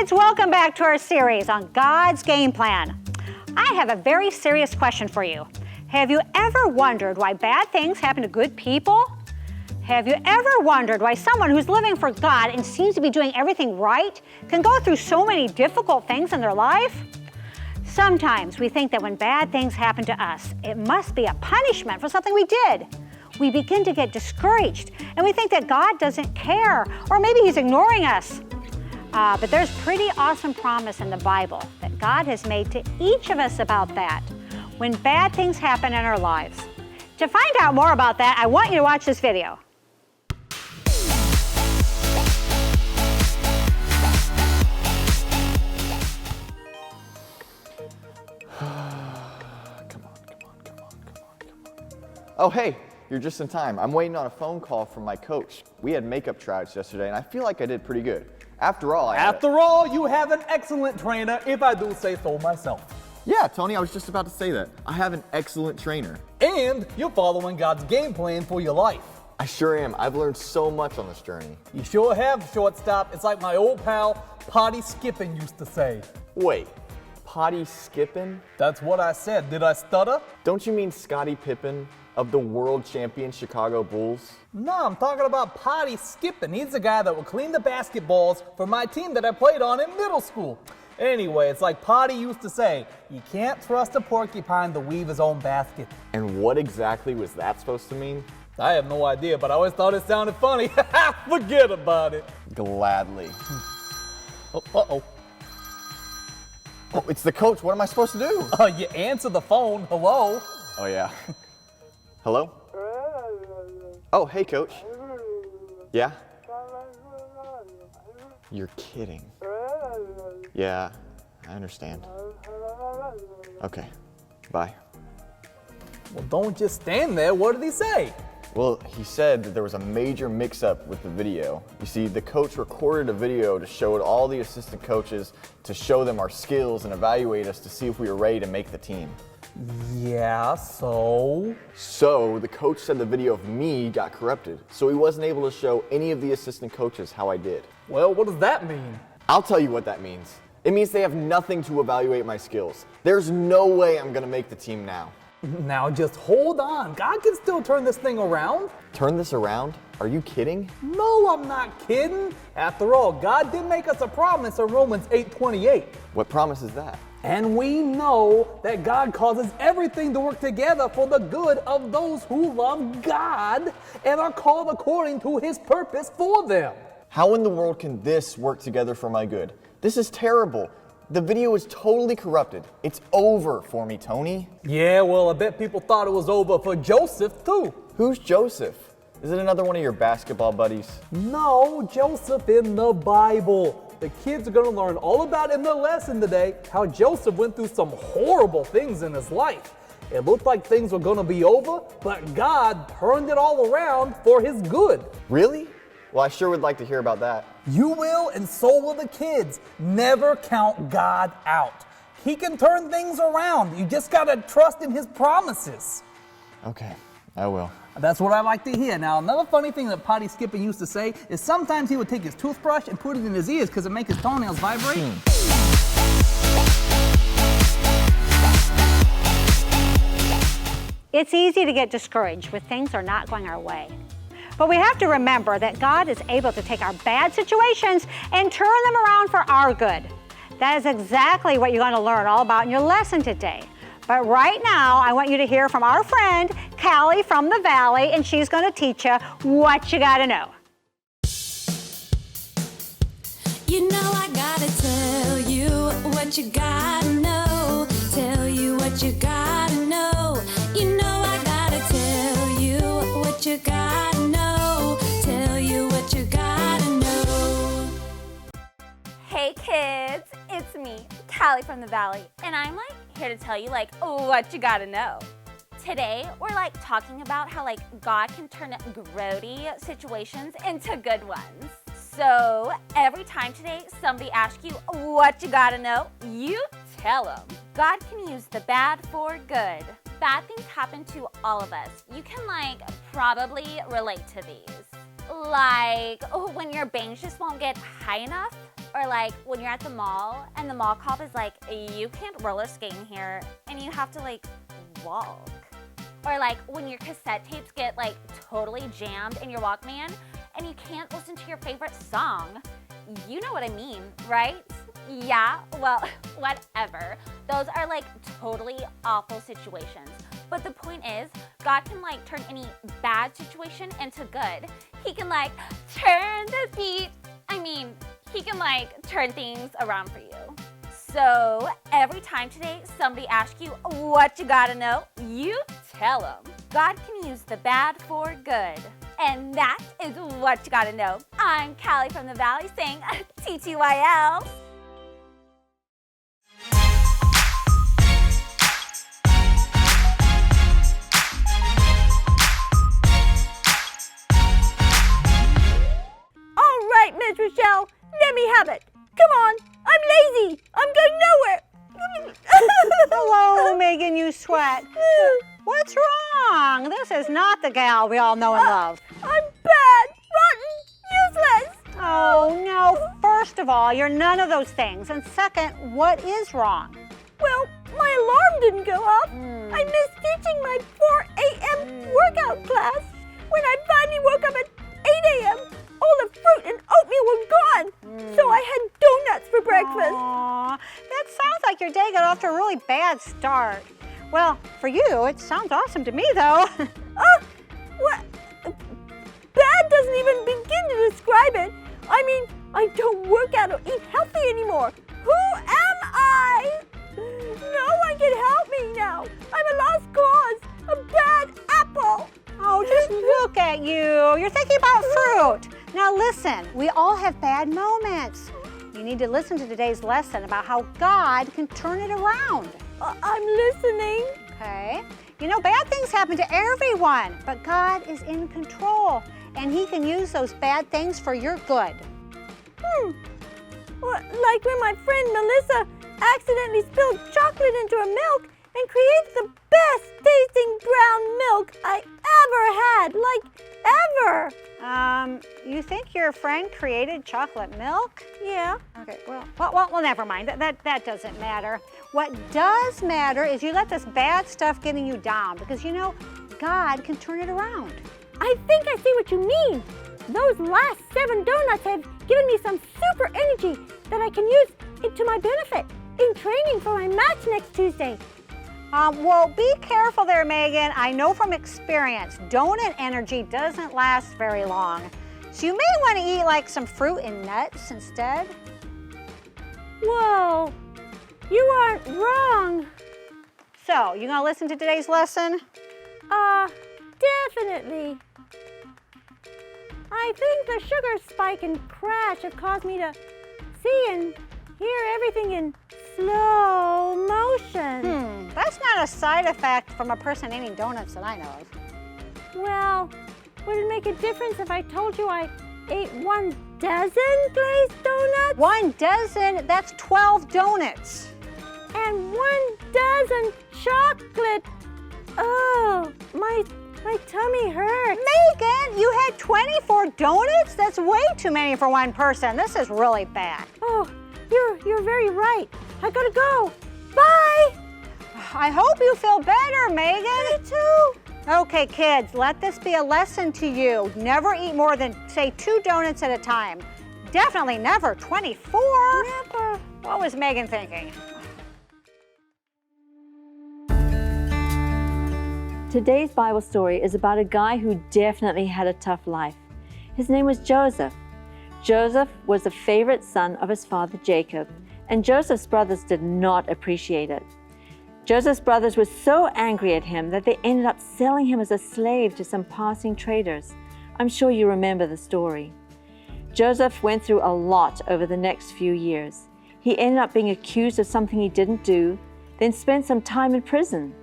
kids, welcome back to our series on God's game plan. I have a very serious question for you. Have you ever wondered why bad things happen to good people? Have you ever wondered why someone who's living for God and seems to be doing everything right can go through so many difficult things in their life? Sometimes we think that when bad things happen to us, it must be a punishment for something we did. We begin to get discouraged and we think that God doesn't care, or maybe He's ignoring us. But there's pretty awesome promise in the Bible that God has made to each of us about that when bad things happen in our lives. To find out more about that, I want you to watch this video. Oh, hey, you're just in time. I'm waiting on a phone call from my coach. We had makeup tryouts yesterday, and I feel like I did pretty good. After all, you have an excellent trainer, if I do say so myself. Yeah, Tony, I was just about to say that. I have an excellent trainer. And you're following God's game plan for your life. I sure am. I've learned so much on this journey. You sure have, shortstop. It's like my old pal, Potty Skippin' used to say. Wait, potty skipping? That's what I said. Did I stutter? Don't you mean Scottie Pippen of the world champion Chicago Bulls? No, I'm talking about Potty Skippin'. He's the guy that will clean the basketballs for my team that I played on in middle school. Anyway, it's like Potty used to say, you can't trust a porcupine to weave his own basket. And what exactly was that supposed to mean? I have no idea, but I always thought it sounded funny. Forget about it. Gladly. Uh-oh. Oh, it's the coach. What am I supposed to do? You answer the phone. Hello? Oh, yeah. Hello? Oh, hey, coach. Yeah? You're kidding. Yeah, I understand. Okay, bye. Well, don't just stand there. What did he say? Well, he said that there was a major mix-up with the video. You see, the coach recorded a video to show all the assistant coaches to show them our skills and evaluate us to see if we were ready to make the team. Yeah, so? So, the coach said the video of me got corrupted, so he wasn't able to show any of the assistant coaches how I did. Well, what does that mean? I'll tell you what that means. It means they have nothing to evaluate my skills. There's no way I'm gonna make the team now. Now just hold on. God can still turn this thing around. Turn this around? Are you kidding? No, I'm not kidding. After all, God did make us a promise in Romans 8:28. What promise is that? And we know that God causes everything to work together for the good of those who love God and are called according to His purpose for them. How in the world can this work together for my good? This is terrible. The video is totally corrupted. It's over for me, Tony. Yeah, well, I bet people thought it was over for Joseph, too. Who's Joseph? Is it another one of your basketball buddies? No, Joseph in the Bible. The kids are going to learn all about in their lesson today how Joseph went through some horrible things in his life. It looked like things were going to be over, but God turned it all around for his good. Really? Well, I sure would like to hear about that. You will, and so will the kids. Never count God out. He can turn things around. You just got to trust in His promises. Okay, I will. That's what I like to hear. Now, another funny thing that Potty Skippin' used to say is sometimes he would take his toothbrush and put it in his ears because it makes his toenails vibrate. It's easy to get discouraged when things are not going our way. But we have to remember that God is able to take our bad situations and turn them around for our good. That is exactly what you're going to learn all about in your lesson today. But right now, I want you to hear from our friend, Callie from the Valley, and she's going to teach you what you got to know. You know I gotta tell you what you gotta know. Tell you what you gotta know. You know I gotta tell you what you gotta know. Tell you what you gotta know. Hey kids, it's me, Callie from the Valley, and I'm here to tell you what you gotta know. Today, we're talking about how God can turn grody situations into good ones. So every time today somebody asks you what you gotta know, you tell them. God can use the bad for good. Bad things happen to all of us. You can probably relate to these. When your bangs just won't get high enough, Or like when you're at the mall and the mall cop is like, you can't roller skate in here and you have to like walk. Or like when your cassette tapes get like totally jammed in your Walkman and you can't listen to your favorite song. You know what I mean, right? Yeah, well, whatever. Those are like totally awful situations. But the point is, God can like turn any bad situation into good. He can like turn the beat. He can like turn things around for you. So every time today somebody asks you what you gotta know, you tell them. God can use the bad for good. And that is what you gotta know. I'm Callie from the Valley saying TTYL. All right, Miss Rochelle, let me have it. Come on, I'm lazy. I'm going nowhere. Hello, Megan, you sweat. What's wrong? This is not the gal we all know and love. I'm bad, rotten, useless. Oh, no. First of all, you're none of those things. And second, what is wrong? Well, my alarm didn't go off. I missed teaching my 4 a.m. workout class. When I finally woke up at 8 a.m., all the fruit and oatmeal were gone. So I had donuts for breakfast. Aw, that sounds like your day got off to a really bad start. Well, for you, it sounds awesome to me, though. What? Bad doesn't even begin to describe it. I mean, I don't work out or eat healthy anymore. Who am I? No one can help me now. I'm a lost cause, a bad apple. Oh, just look at you. You're thinking about fruit. Now listen, we all have bad moments. You need to listen to today's lesson about how God can turn it around. I'm listening. Okay? You know, bad things happen to everyone, but God is in control, and He can use those bad things for your good. Well, like when my friend Melissa accidentally spilled chocolate into her milk and created the best tasting brown milk I ever had, like ever. You think your friend created chocolate milk? Yeah. Okay, well, never mind. That doesn't matter. What does matter is you let this bad stuff getting you down, because you know, God can turn it around. I think I see what you mean. Those last 7 donuts have given me some super energy that I can use to my benefit in training for my match next Tuesday. Well, be careful there, Megan. I know from experience, donut energy doesn't last very long. So you may want to eat like some fruit and nuts instead. Whoa, you aren't wrong. So, you gonna listen to today's lesson? Definitely. I think the sugar spike and crash have caused me to see and hear everything in slow motion. That's not a side effect from a person eating donuts that I know of. Well, would it make a difference if I told you I ate 1 dozen glazed donuts? 1 dozen, that's 12 donuts. And 1 dozen chocolate. Oh, my tummy hurts. Megan, you had 24 donuts? That's way too many for one person. This is really bad. Oh, you're very right. I gotta go. Bye. I hope you feel better, Megan. Me too. Okay, kids, let this be a lesson to you. Never eat more than, say, 2 donuts at a time. Definitely never 24. Never. What was Megan thinking? Today's Bible story is about a guy who definitely had a tough life. His name was Joseph. Joseph was the favorite son of his father Jacob, and Joseph's brothers did not appreciate it. Joseph's brothers were so angry at him that they ended up selling him as a slave to some passing traders. I'm sure you remember the story. Joseph went through a lot over the next few years. He ended up being accused of something he didn't do, then spent some time in prison.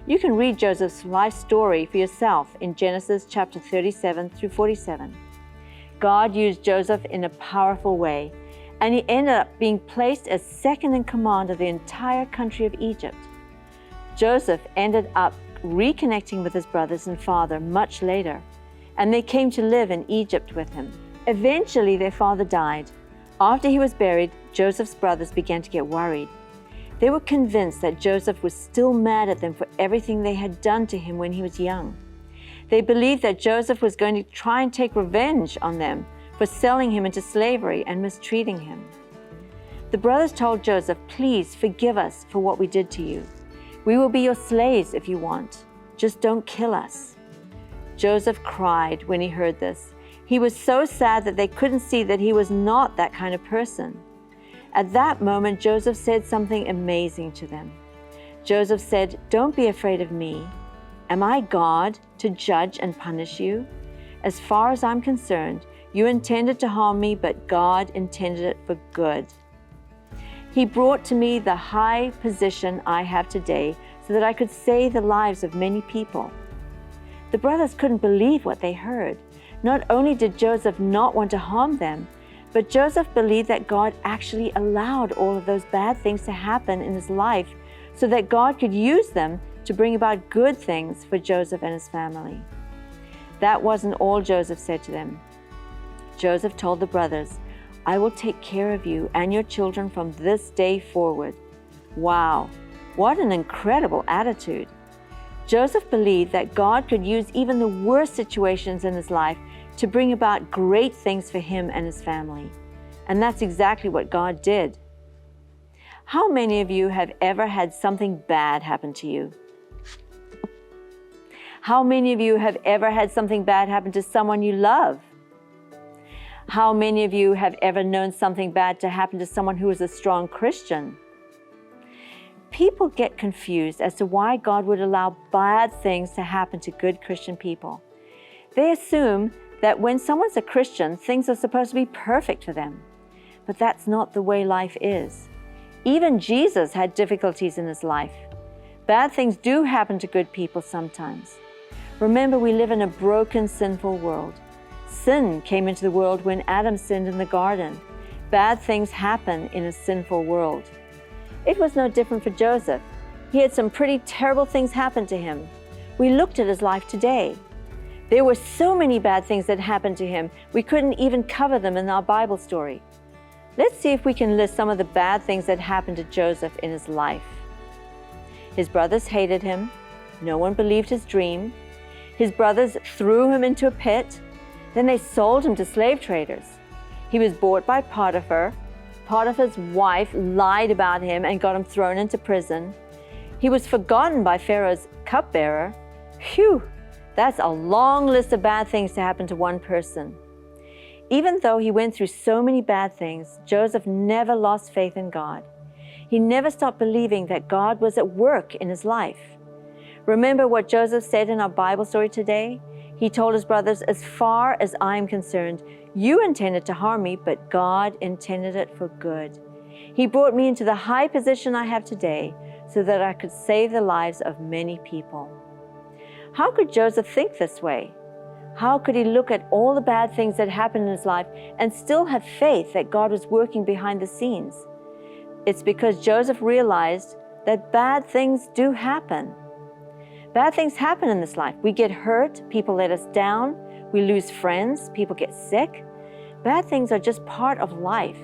You can read Joseph's life story for yourself in Genesis chapter 37 through 47. God used Joseph in a powerful way, and he ended up being placed as second in command of the entire country of Egypt. Joseph ended up reconnecting with his brothers and father much later, and they came to live in Egypt with him. Eventually, their father died, After he was buried, Joseph's brothers began to get worried. They were convinced that Joseph was still mad at them for everything they had done to him when he was young. They believed that Joseph was going to try and take revenge on them for selling him into slavery and mistreating him. The brothers told Joseph, "Please forgive us for what we did to you. We will be your slaves if you want. Just don't kill us." Joseph cried when he heard this. He was so sad that they couldn't see that he was not that kind of person. At that moment, Joseph said something amazing to them. Joseph said, "Don't be afraid of me. Am I God to judge and punish you? As far as I'm concerned, you intended to harm me, but God intended it for good. He brought to me the high position I have today so that I could save the lives of many people." The brothers couldn't believe what they heard. Not only did Joseph not want to harm them, but Joseph believed that God actually allowed all of those bad things to happen in his life so that God could use them to bring about good things for Joseph and his family. That wasn't all Joseph said to them. Joseph told the brothers, "I will take care of you and your children from this day forward." Wow, what an incredible attitude. Joseph believed that God could use even the worst situations in his life to bring about great things for him and his family. And that's exactly what God did. How many of you have ever had something bad happen to you? How many of you have ever had something bad happen to someone you love? How many of you have ever known something bad to happen to someone who is a strong Christian? People get confused as to why God would allow bad things to happen to good Christian people. They assume that when someone's a Christian, things are supposed to be perfect for them. But that's not the way life is. Even Jesus had difficulties in his life. Bad things do happen to good people sometimes. Remember, we live in a broken, sinful world. Sin came into the world when Adam sinned in the garden. Bad things happen in a sinful world. It was no different for Joseph. He had some pretty terrible things happen to him. We looked at his life today. There were so many bad things that happened to him, we couldn't even cover them in our Bible story. Let's see if we can list some of the bad things that happened to Joseph in his life. His brothers hated him. No one believed his dream. His brothers threw him into a pit. Then they sold him to slave traders. He was bought by Potiphar. Potiphar's wife lied about him and got him thrown into prison. He was forgotten by Pharaoh's cupbearer. Phew, that's a long list of bad things to happen to one person. Even though he went through so many bad things, Joseph never lost faith in God. He never stopped believing that God was at work in his life. Remember what Joseph said in our Bible story today? He told his brothers, "As far as I am concerned, you intended to harm me, but God intended it for good. He brought me into the high position I have today so that I could save the lives of many people." How could Joseph think this way? How could he look at all the bad things that happened in his life and still have faith that God was working behind the scenes? It's because Joseph realized that bad things do happen. Bad things happen in this life. We get hurt, people let us down, we lose friends, people get sick. Bad things are just part of life.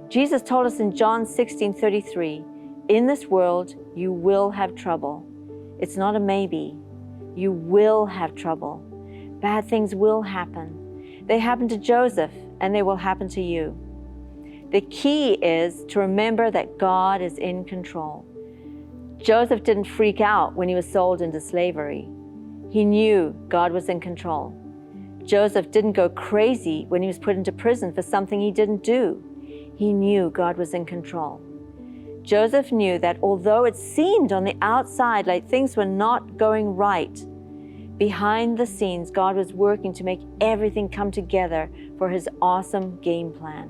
Jesus told us in John 16:33, "In this world you will have trouble." It's not a maybe. You will have trouble. Bad things will happen. They happened to Joseph, and they will happen to you. The key is to remember that God is in control. Joseph didn't freak out when he was sold into slavery. He knew God was in control. Joseph didn't go crazy when he was put into prison for something he didn't do. He knew God was in control. Joseph knew that although it seemed on the outside like things were not going right, behind the scenes, God was working to make everything come together for his awesome game plan.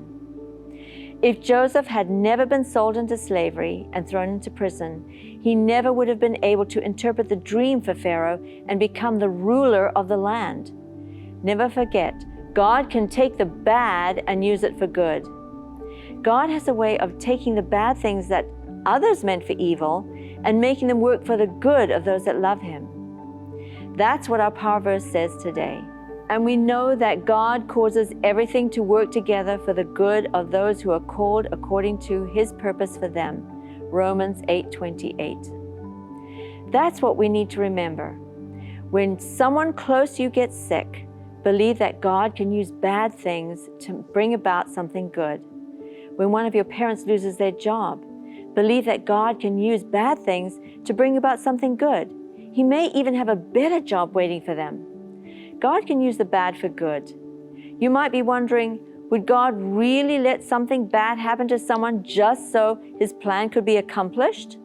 If Joseph had never been sold into slavery and thrown into prison, he never would have been able to interpret the dream for Pharaoh and become the ruler of the land. Never forget, God can take the bad and use it for good. God has a way of taking the bad things that others meant for evil and making them work for the good of those that love him. That's what our power verse says today. And we know that God causes everything to work together for the good of those who are called according to His purpose for them. Romans 8:28. That's what we need to remember. When someone close to you gets sick, believe that God can use bad things to bring about something good. When one of your parents loses their job, believe that God can use bad things to bring about something good. He may even have a better job waiting for them. God can use the bad for good. You might be wondering, would God really let something bad happen to someone just so His plan could be accomplished?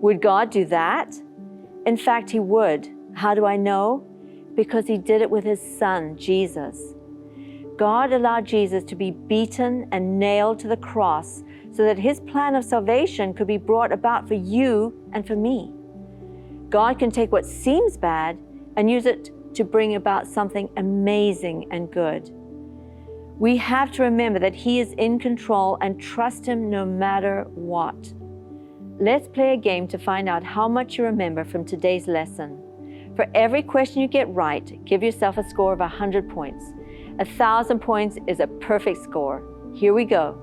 Would God do that? In fact, He would. How do I know? Because He did it with His Son, Jesus. God allowed Jesus to be beaten and nailed to the cross so that His plan of salvation could be brought about for you and for me. God can take what seems bad and use it to bring about something amazing and good. We have to remember that He is in control and trust Him no matter what. Let's play a game to find out how much you remember from today's lesson. For every question you get right, give yourself a score of 100 points. 1,000 points is a perfect score. Here we go.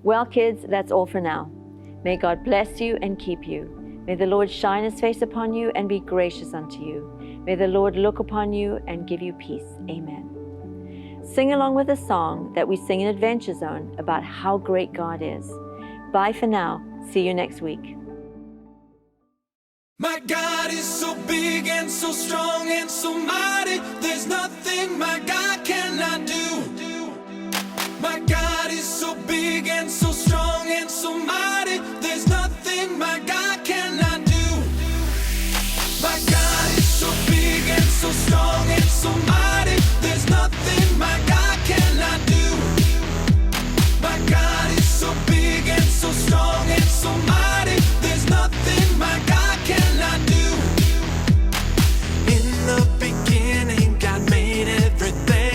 Well, kids, that's all for now. May God bless you and keep you. May the Lord shine His face upon you and be gracious unto you. May the Lord look upon you and give you peace. Amen. Sing along with a song that we sing in Adventure Zone about how great God is. Bye for now. See you next week. My God is so big and so strong and so mighty. There's nothing my God cannot do. My God is so big and so strong and so mighty. There's nothing my God cannot do. My God is so big and so strong and so mighty. There's nothing my God cannot do. My God is so big and so strong and so mighty. There's nothing my God cannot do. In the beginning, God made everything.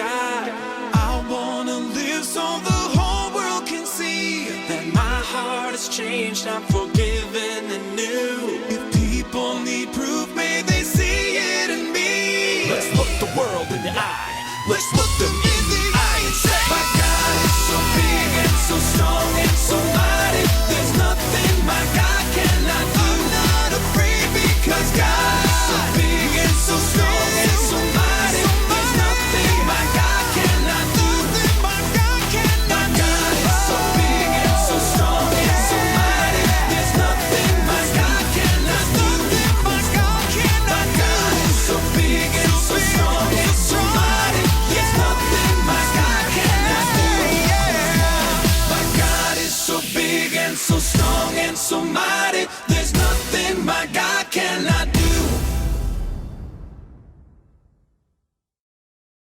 sky. I wanna live so the whole world can see that my heart has changed, I'm forgiven and new. If people need proof, may they see it in me. Let's look the world in the eye. Let's look them in